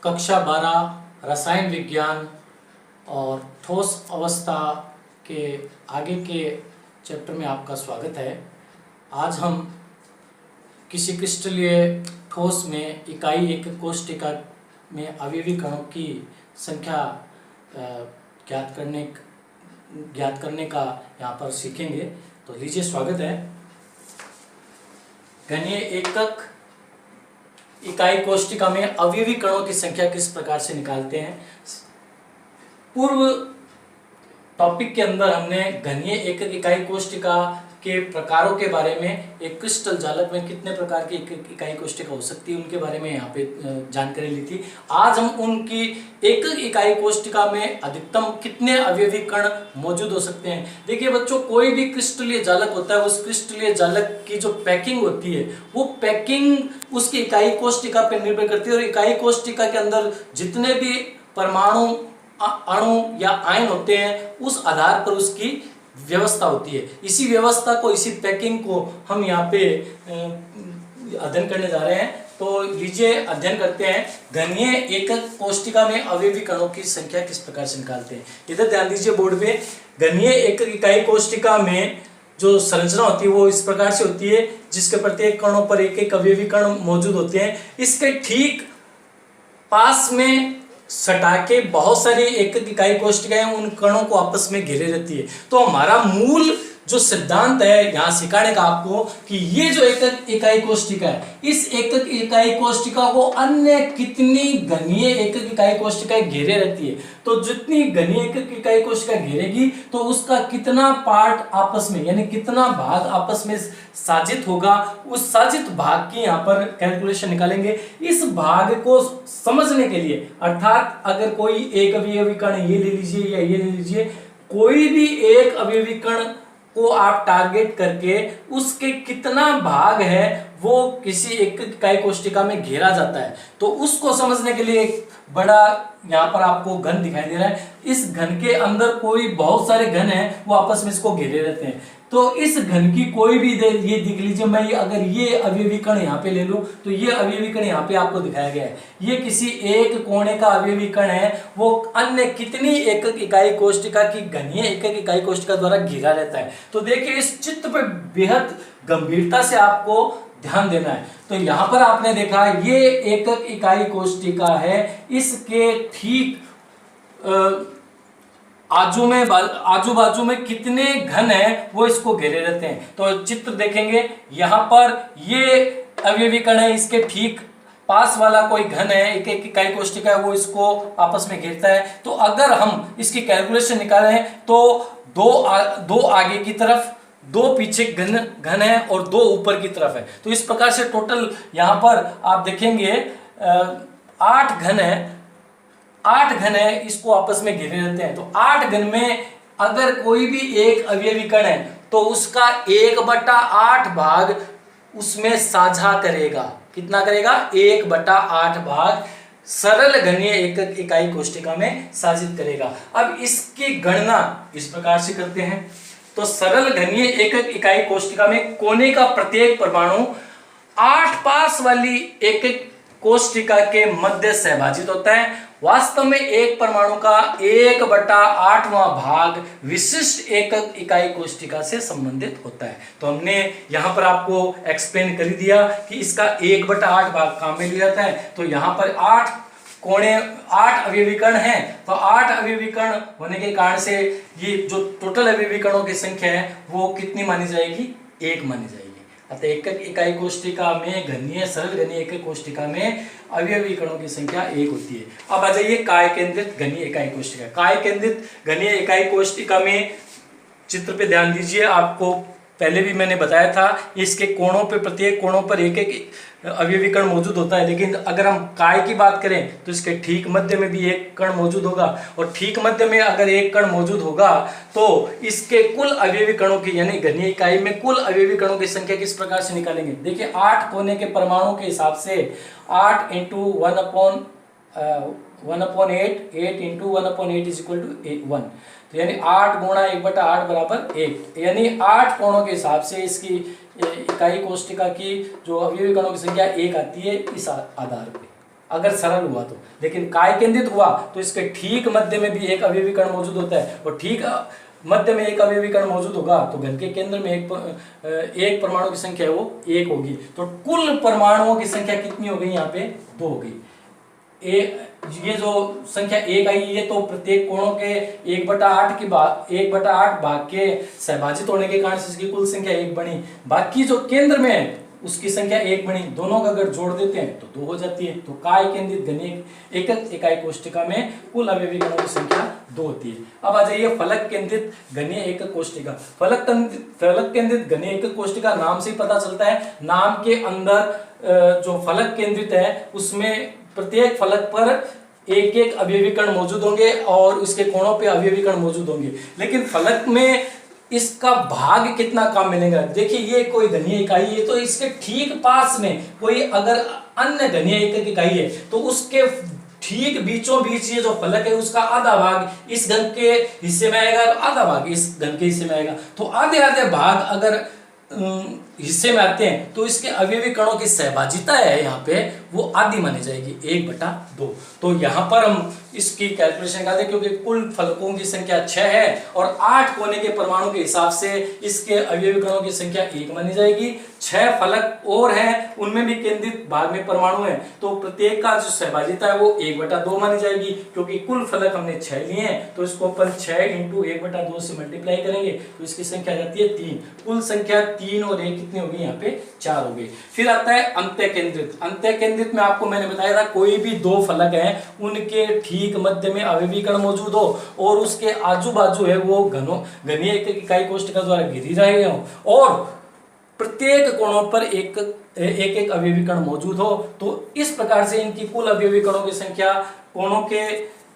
कक्षा 12 रसायन विज्ञान और ठोस अवस्था के आगे के चैप्टर में आपका स्वागत है। आज हम किसी क्रिस्टलीय ठोस में इकाई एक कोष्ठिका में अवयवी कणों की संख्या ज्ञात करने का यहाँ पर सीखेंगे। तो लीजिए, स्वागत है। घनीय एकक इकाई कोष्ठिका में अवयवी कणों की संख्या किस प्रकार से निकालते हैं। पूर्व टॉपिक के अंदर हमने घनीय एकक इकाई कोष्ठिका के प्रकारों के बारे में, एक क्रिस्टल जालक में कितने प्रकार की इकाई कोष्ठिका हो सकती है उनके बारे में यहाँ पे जानकारी ली थी। आज हम उनकी एकक इकाई कोष्ठिका में अधिकतम कितने अवयवी कण मौजूद हो सकते हैं। देखिए बच्चों, कोई भी क्रिस्टलीय जालक होता है, उस क्रिस्टलीय जालक की जो पैकिंग होती है वो पैकिंग उसकी इकाई कोष्ठिका पर निर्भर करती है। और इकाई कोष्ठिका के अंदर जितने भी परमाणु, अणु या आयन होते हैं उस आधार पर उसकी व्यवस्था होती है। इसी व्यवस्था को, इसी पैकिंग को हम यहाँ पे अध्ययन करने जा रहे हैं। तो लीजिए अध्ययन करते हैं। घनीय एकक कोष्ठिका में अवयवी कणों की संख्या किस प्रकार से निकालते हैं। इधर ध्यान दीजिए बोर्ड पे। घनीय एकक इकाई कोष्ठिका में जो संरचना होती है वो इस प्रकार से होती है, जिसके प्रत्येक कणों पर एक एक अवयवी कण मौजूद होते हैं। इसके ठीक पास में सटा के बहुत सारी एकक इकाई कोष्ठिकाएं उन कणों को आपस में घेरे रहती है। तो हमारा मूल जो सिद्धांत है यहाँ सिखाने का आपको, कि ये जो एकक इकाई कोष्ठिका है, इस एकक इकाई कोष्ठिका को अन्य कितनी घनीय एकक इकाई कोष्ठिकाएं घेरे रहती है। तो जितनी घनीय एकक इकाई कोष्ठिका घेरेगी तो उसका कितना पार्ट आपस में, यानी कितना भाग आपस में साजित होगा, उस साजित भाग की यहाँ पर कैलकुलेशन निकालेंगे। इस भाग को समझने के लिए, अर्थात अगर कोई एक अवयवी कण ये ले लीजिए या ये ले लीजिए, कोई भी एक अवयवी कण को आप टारगेट करके उसके कितना भाग है वो किसी एक इकाई कोष्ठिका में घेरा जाता है। तो उसको समझने के लिए एक बड़ा यहाँ पर आपको घन दिखाई दे रहा है। इस घन के अंदर कोई बहुत सारे घन हैं, वो आपस में इसको घेरे रहते हैं। तो इस घन की कोई भी ये देख लीजिए, मैं अगर ये अवयवी कण यहाँ पे ले लूं तो ये अवयवी कण यहाँ पे आपको दिखाया गया है। ये किसी एक कोने का अवयवी कण है, वो अन्य कितनी एकक इकाई कोष्ठिका की घनीय एकक इकाई कोष्ठिका द्वारा घिरा रहता है। तो देखिए, इस चित्र पे बेहद गंभीरता से आपको ध्यान देना है। तो यहाँ पर आपने देखा ये एकक इकाई कोष्ठिका है, इसके ठीक आजू बाजू में कितने घन है वो इसको घेरे रहते हैं। तो चित्र देखेंगे, यहाँ पर ये अवयवी कण है, इसके ठीक पास वाला कोई घन है, एक एक इकाई कोष्ठिका है, वो इसको आपस में घेरता है। तो अगर हम इसकी कैलकुलेशन निकालें तो दो आगे की तरफ, दो पीछे घन है और दो ऊपर की तरफ है। तो इस प्रकार से टोटल यहाँ पर आप देखेंगे 8 घन है, 8 घन है, इसको आपस में घेरे रहते हैं। तो 8 घन में अगर कोई भी एक अवयवी कण है तो उसका 1/8 भाग उसमें साझा करेगा। कितना करेगा? 1/8 भाग सरल घनीय एकक इकाई कोष्ठिका में साजित करेगा। अब इसकी गणना इस प्रकार से करते हैं। तो सरल घनीय एकक इकाई कोष्ठिका में कोने का प्रत्येक परमाणु 8 पास वाली एकक कोष्ठिका के मध्य सहभाजित होता है। वास्तव में एक परमाणु का 1/8वां भाग विशिष्ट एकक इकाई कोष्ठिका से संबंधित होता है। तो हमने यहाँ पर आपको एक्सप्लेन कर दिया कि इसका 1/8 भाग काम में लिया जाता है। तो यहाँ पर 8 अवयवी कण हैं, तो 8 अवयवी कण होने के कारण से ये जो टोटल अवयवी कणों की संख्या है वो कितनी मानी जाएगी? 1 मानी जाएगी। अतः एकक इकाई कोष्ठिका में घनीय, सरल घनीय एकक कोष्ठिका में अवयवी कणों की संख्या 1 होती है। अब आ जाइए काय केंद्रित घनीय इकाई कोष्ठिका। काय केंद्रित घनीय इकाई कोष्ठिका में चित्र पे ध्यान दीजिए। आपको पहले भी मैंने बताया था, इसके कोणों पे, प्रत्येक कोणों पर एक एक अवयवी कण मौजूद होता है। लेकिन अगर हम काय की बात करें तो इसके ठीक मध्य में भी एक कण मौजूद होगा, और ठीक मध्य में अगर एक कण मौजूद होगा तो इसके कुल अवयवी कणों की, यानी घनीय इकाई में कुल अवयवी कणों की संख्या किस प्रकार से निकालेंगे। देखिए, 8 कोने के परमाणु के हिसाब से 8 × 1/8, 8 × 1/8 = 1। तो यानी 8 × 1/8 = 1। यानी 8 कोणों के हिसाब से इसकी इकाई कोष्ठिका की जो अवयवी कणों की संख्या 1 आती है इस आधार पे। अगर सरल हुआ तो। लेकिन काय केंद्रित हुआ तो इसके ठीक मध्य में भी एक अवयवी कण मौजूद होता है, और ठीक मध्य में एक अवयवी कण मौजूद होगा तो घन के केंद्र में एक परमाणु की संख्या है वो 1 होगी। तो कुल परमाणुओं की संख्या कितनी हो गई यहाँ पे? 2 हो गई। ये जो संख्या 1 आई, ये तो प्रत्येक कोणों के 1/8 भाग के सहभाजित होने के कारण से इसकी कुल संख्या 1 बनी। बाकी जो केंद्र में है उसकी संख्या 1 बनी, दोनों का अगर जोड़ देते हैं तो 2 हो जाती है। तो काय केंद्रित घनीय एकक इकाई कोष्टिका में कुल अवयवी कणों की संख्या 2 होती है। अब आ जाइए फलक केंद्रित घनीय एकक कोष्टिका। फलक केंद्रित घनीय एकक कोष्टिका नाम से ही पता चलता है, नाम के अंदर जो फलक केंद्रित है उसमें प्रत्येक फलक पर एक एक अवयवी कण मौजूद होंगे और उसके कोणों पे अवयवी कण मौजूद होंगे। लेकिन फलक में इसका भाग कितना कम मिलेगा? देखिए ये कोई घनीय इकाई है तो इसके ठीक पास में कोई अगर अन्य घनीय एकक इकाई है तो उसके ठीक बीचों बीच ये जो फलक है उसका आधा भाग इस घन के हिस्से में आएगा और आधा भाग इस घन के हिस्से में आएगा। तो आधे आधे भाग अगर हिस्से में आते हैं तो इसके अवयवी कणों की सहभाजिता है यहाँ पे वो आधी मानी जाएगी 1/2। तो यहाँ पर हम इसकी कैलकुलेशन करते हैं क्योंकि कुल फलकों की संख्या 6 है और 8 कोने के परमाणु के हिसाब से इसके अवयवी कणों की संख्या 1 मानी जाएगी। 6 फलक और हैं उनमें भी केंद्रित भाग में परमाणु है तो प्रत्येक का जो सहभाजिता है वो 1/2 मानी जाएगी। क्योंकि कुल फलक हमने 6 लिए हैं तो इसको अपन 6 × 1/2 से मल्टीप्लाई करेंगे तो इसकी संख्या आ जाती है 3। कुल संख्या 3 और 1 कितनी होगी? यहाँ पे 4 हो गई। फिर आता है अंत्य केंद्रित। अंत्य केंद्रित में आपको मैंने बताया था कोई भी 2 फलक हैं उनके ठीक मध्य में अवयवी कण मौजूद हो और उसके आजू बाजू है वो घनीय एकक इकाई कोष्टिका द्वारा घिरी रहे हो और प्रत्येक कोणों पर एक एक अवयवी कण मौजूद हो। तो इस प्रकार से इनकी कुल अवयवी कणों की संख्या, कोणों के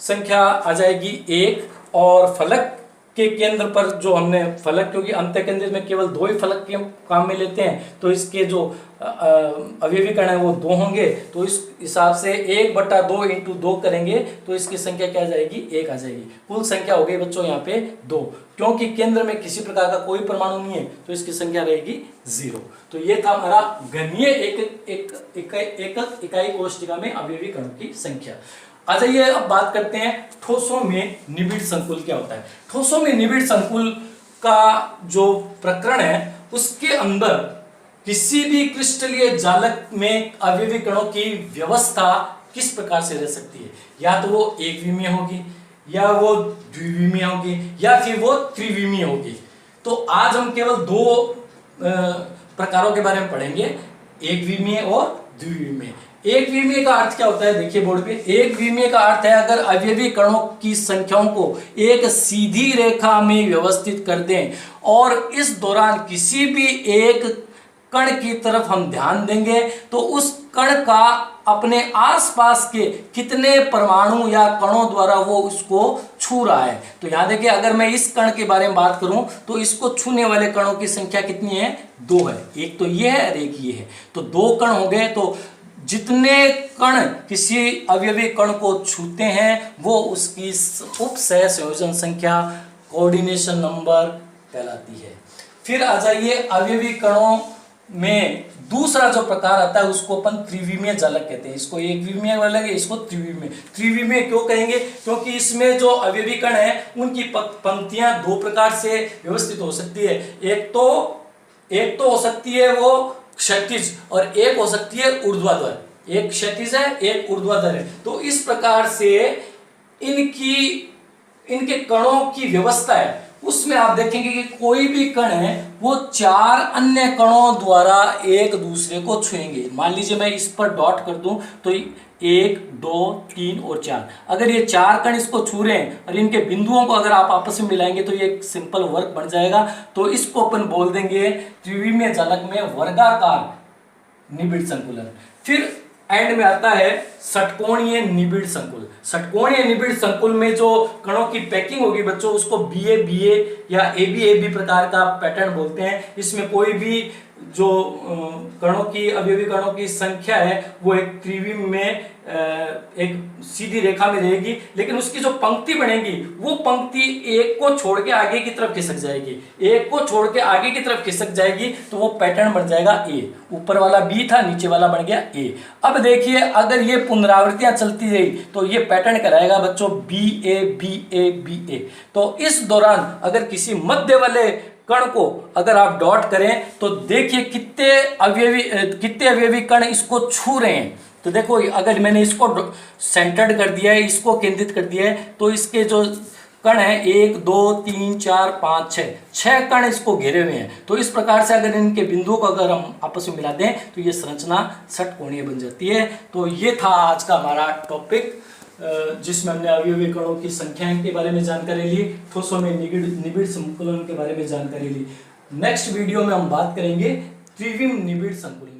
संख्या आ जाएगी 1 और फलक के केंद्र पर जो हमने फलक, क्योंकि अंत्य केंद्रित में केवल 2 ही फलक के काम में लेते हैं तो इसके जो अवयवी कण है वो 2 होंगे। तो इस हिसाब से 1/2 × 2 करेंगे तो इसकी संख्या क्या आ जाएगी? 1 आ जाएगी। कुल संख्या हो गई बच्चों यहाँ पे 2। क्योंकि केंद्र में किसी प्रकार का कोई परमाणु नहीं है तो इसकी संख्या रहेगी 0। तो ये था हमारा घनीय एकक इकाई कोष्टिका में अवयवी कणों की संख्या। आ जाइए अब बात करते हैं ठोसों में निबिड़ संकुल क्या होता है। ठोसों में निबिड़ संकुल का जो प्रकरण है उसके अंदर किसी भी क्रिस्टलीय जालक में अवयवी कणों की व्यवस्था किस प्रकार से रह सकती है? या तो वो एकविमीय होगी या वो द्विविमीय होगी या फिर वो त्रिविमीय होगी। तो आज हम केवल 2 प्रकारों के बारे में पढ़ेंगे, एकविमीय और द्विविमीय। एक विमीय का अर्थ क्या होता है? देखिए बोर्ड पे, एक विमीय का अर्थ है अगर अवयवी कणों की संख्याओं को एक सीधी रेखा में व्यवस्थित कर दें और इस दौरान किसी भी एक कण की तरफ हम ध्यान देंगे तो उस कण का अपने आसपास के कितने परमाणु या कणों द्वारा वो उसको छू रहा है। तो यहां देखिए अगर मैं इस कण के बारे में बात करूं तो इसको छूने वाले कणों की संख्या कितनी है? 2 है। एक तो ये है और एक ये है, तो 2 कण हो गए। तो जितने कण किसी अवयवी कण को छूते हैं वो उसकी उप सह संयोजन संख्या, कोऑर्डिनेशन नंबर कहलाती है। फिर आ जाइए अवयवी कणों में दूसरा जो प्रकार आता है उसको अपन त्रिविमीय जालक कहते हैं। इसको एक विमीय वाला है, इसको त्रिविमीय। त्रिविमीय क्यों कहेंगे? क्योंकि इसमें जो अवयवी कण है उनकी पंक्तियां 2 प्रकार से व्यवस्थित हो सकती है। एक तो हो सकती है वो क्षैतिज और एक हो सकती है ऊर्ध्वाधर। एक क्षैतिज है, एक ऊर्ध्वाधर है। तो इस प्रकार से इनके कणों की व्यवस्था है। उसमें आप देखेंगे कि कोई भी कण है वो 4 अन्य कणों द्वारा एक दूसरे को छुएंगे। मान लीजिए मैं इस पर डॉट कर दूं तो 1, 2, 3 और 4, अगर ये 4 कण इसको छू रहे हैं और इनके बिंदुओं को अगर आप आपस में मिलाएंगे तो ये एक सिंपल वर्ग बन जाएगा। तो इसको अपन बोल देंगे त्रिविमीय जालक में वर्गाकार निबिड़ संकुलन। फिर एंड में आता है षटकोणीय निबिड़ संकुल। षटकोणीय निबिड़ संकुल में जो कणों की पैकिंग होगी बच्चों उसको BA या AB प्रकार का पैटर्न बोलते हैं। इसमें कोई भी जो कणों की अवयवी कणों की संख्या है वो एक त्रिविमीय में एक सीधी रेखा में रहेगी, लेकिन उसकी जो पंक्ति बनेगी वो पंक्ति एक को छोड़ के आगे की तरफ खिसक जाएगी, एक को छोड़ के आगे की तरफ खिसक जाएगी, तो वो पैटर्न बन जाएगा ए। ऊपर वाला बी था, नीचे वाला बन गया ए। अब देखिए अगर ये पुनरावृत्तियां चलती रही तो ये पैटर्न कराएगा बच्चों B A B A B A. तो इस दौरान अगर किसी मध्य वाले कण को अगर आप डॉट करें तो देखिए कितने अवयवी कण इसको छू रहे हैं। तो देखो अगर मैंने इसको सेंटर्ड कर दिया है, इसको केंद्रित कर दिया है, तो इसके जो कण है 1 2 3 4 5 6 कण इसको घेरे हुए हैं। तो इस प्रकार से अगर इनके बिंदुओं को अगर हम आपस में मिला दें तो ये संरचना षटकोणीय बन जाती है। तो ये था आज का हमारा टॉपिक, जिसमें हमने अवयवी कणों की संख्या के बारे में जानकारी ली, ठोसों में निबिड़ संकुलन के बारे में जानकारी ली। नेक्स्ट वीडियो में हम बात करेंगे त्रिविम निबिड़ संकुलन।